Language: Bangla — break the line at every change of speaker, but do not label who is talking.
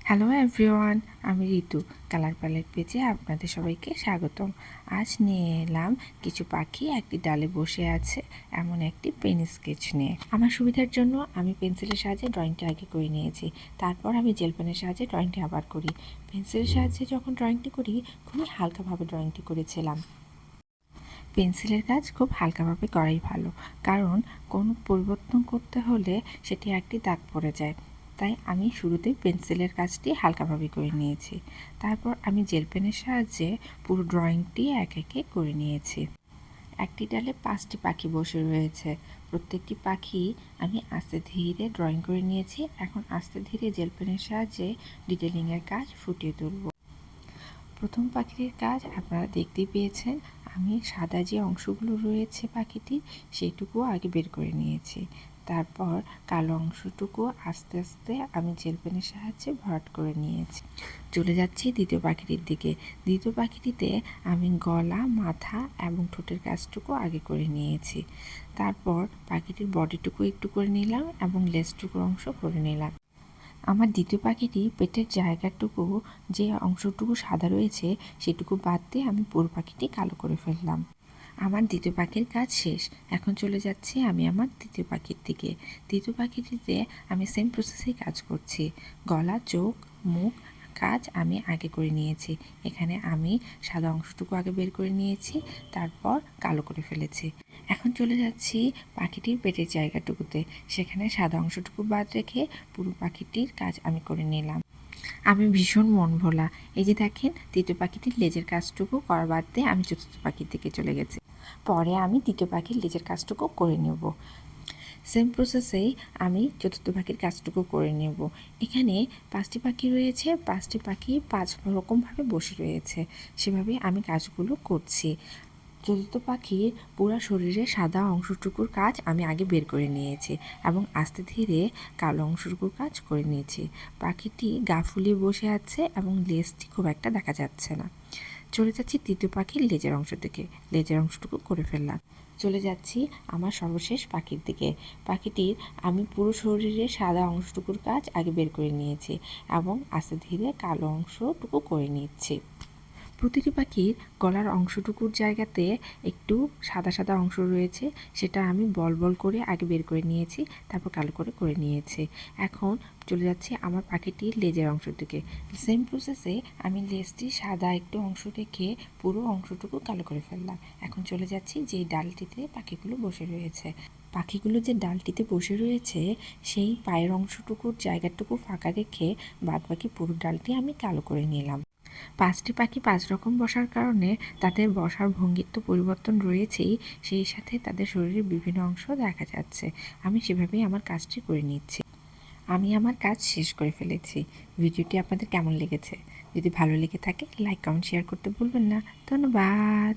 হ্যালো এভরিওয়ান, আমি ঋতু কালার প্যালেট পেজে আপনাদের সবাইকে স্বাগতম। আজ নিয়ে এলাম কিছু পাখি একটি ডালে বসে আছে এমন একটি পেন স্কেচ নিয়ে। আমার সুবিধার জন্য আমি পেন্সিলের সাহায্যে ড্রয়িংটা আগে করে নিয়েছি, তারপর আমি জেল পেনের সাহায্যে ড্রয়িংটি আবার করি। পেন্সিলের সাহায্যে যখন ড্রয়িংটি করি খুবই হালকাভাবে ড্রয়িংটি করেছিলাম। পেন্সিলের কাজ খুব হালকাভাবে করাই ভালো, কারণ কোনো পরিবর্তন করতে হলে সেটি একটি দাগ পড়ে যায়। তাই আমি শুরুতেই পেন্সিলের কাজটি হালকাভাবে করে নিয়েছি। তারপর আমি জেল পেনের সাহায্যে পুরো ড্রয়িংটি একে করে নিয়েছি। একটি ডালে 5টি পাখি বসে রয়েছে। প্রত্যেকটি পাখি আমি আস্তে ধীরে ড্রয়িং করে নিয়েছি। এখন আস্তে ধীরে জেল পেনের সাহায্যে ডিটেলিংয়ের কাজ ফুটিয়ে তুলব। প্রথম পাখিটির কাজ আপনারা দেখতেই পেয়েছেন। আমি সাদা যে অংশগুলো রয়েছে পাখিটির সেইটুকু আগে বের করে নিয়েছি। তারপর কালো অংশটুকু আস্তে আস্তে আমি জেল পেনের সাহায্যে ভরাট করে নিয়েছি। চলে যাচ্ছি দ্বিতীয় পাখিটির দিকে। দ্বিতীয় পাখিটিতে আমি গলা, মাথা এবং ঠোঁটের কাজটুকু আগে করে নিয়েছি। তারপর পাখিটির বডিটুকু একটু করে নিলাম এবং লেজটুকুর অংশ করে নিলাম। আমার দ্বিতীয় পাখিটি পেটের জায়গাটুকু যে অংশটুকু সাদা রয়েছে সেটুকু বাদ দিয়ে আমি পুরো পাখিটি কালো করে ফেললাম। আমার দ্বিতীয় পাখির কাজ শেষ। এখন চলে যাচ্ছি আমি আমার তৃতীয় পাখির দিকে। তৃতীয় পাখিটিতে আমি সেম প্রসেসেই কাজ করছি। গলা, চোখ, মুখ কাজ আমি আগে করে নিয়েছি। এখানে আমি সাদা অংশটুকু আগে বের করে নিয়েছি, তারপর কালো করে ফেলেছি। এখন চলে যাচ্ছি পাখিটির পেটের জায়গাটুকুতে। সেখানে সাদা অংশটুকু বাদ রেখে পুরো পাখিটির কাজ আমি করে নিলাম। আমি ভীষণ মন ভোলা। এই যে দেখেন, তৃতীয় পাখিটির লেজের কাজটুকু করা বাদ দিয়ে আমি চতুর্থ পাখির দিকে চলে গেছি। পরে আমি তৃতীয় পাখির লেজের কাজটুকু করে নেব। সেম প্রসেসেই আমি চতুর্থ পাখির কাজটুকু করে নেব। এখানে 5টি পাখি রয়েছে, 5টি পাখি 5 রকমভাবে বসে রয়েছে। সেভাবেই আমি কাজগুলো করছি। চতুর্থ পাখির পুরো শরীরে সাদা অংশটুকুর কাজ আমি আগে বের করে নিয়েছি এবং আস্তে ধীরে কালো অংশটুকুর কাজ করে নিয়েছি। পাখিটি গা ফুলিয়ে বসে আছে এবং লেজটি খুব একটা দেখা যাচ্ছে না। চলে যাচ্ছি তৃতীয় পাখির লেজের অংশ থেকে। লেজের অংশটুকু করে ফেললাম। চলে যাচ্ছি আমার সর্বশেষ পাখির দিকে। পাখিটির আমি পুরো শরীরে সাদা অংশটুকুর কাজ আগে বের করে নিয়েছি এবং আস্তে ধীরে কালো অংশটুকু করে নিচ্ছি। প্রতিটি পাখির গলার অংশটুকুর জায়গাতে একটু সাদা সাদা অংশ রয়েছে, সেটা আমি বল বল করে আগে বের করে নিয়েছি, তারপর কালো করে নিয়েছি। এখন চলে যাচ্ছি আমার পাখিটির লেজের অংশ থেকে। সেম প্রসেসে আমি লেজটি সাদা একটু অংশ রেখে পুরো অংশটুকু কালো করে ফেললাম। এখন চলে যাচ্ছি যেই ডালটিতে পাখিগুলো বসে রয়েছে। পাখিগুলো যে ডালটিতে বসে রয়েছে সেই পায়ের অংশটুকুর জায়গাটুকু ফাঁকা রেখে বাদবাকি পুরো ডালটি আমি কালো করে নিলাম। 5টি পাখি 5 রকম বসার কারণে তাদের বসার ভঙ্গির তো পরিবর্তন রয়েছেই, সেই সাথে তাদের শরীরের বিভিন্ন অংশ দেখা যাচ্ছে। আমি সেভাবেই আমার কাজটি করে নিচ্ছি। আমি আমার কাজ শেষ করে ফেলেছি। ভিডিওটি আপনাদের কেমন লেগেছে? যদি ভালো লেগে থাকে লাইক, কমেন্ট, শেয়ার করতে ভুলবেন না। ধন্যবাদ।